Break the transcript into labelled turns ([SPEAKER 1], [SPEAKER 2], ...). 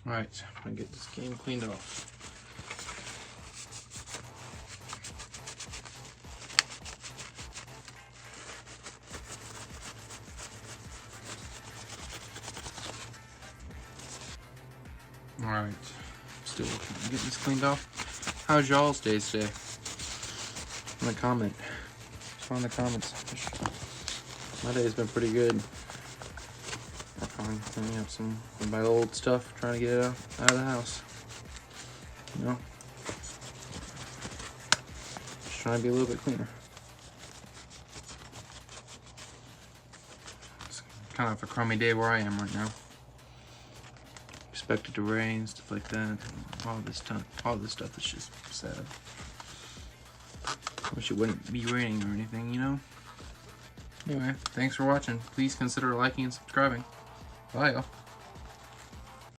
[SPEAKER 1] Alright, I'm gonna get this game cleaned off. Alright, still getting this cleaned off. How's y'all's days today? In the comment. Just in the comments. My day's been pretty good. I'm cleaning up some of my old stuff, trying to get it out of the house. You know? Just trying to be a little bit cleaner. It's kind of a crummy day where I am right now. Expected to rain, stuff like that. All this stuff is just sad. Wish it wouldn't be raining or anything, you know? Anyway, thanks for watching. Please consider liking and subscribing. Bye, y'all.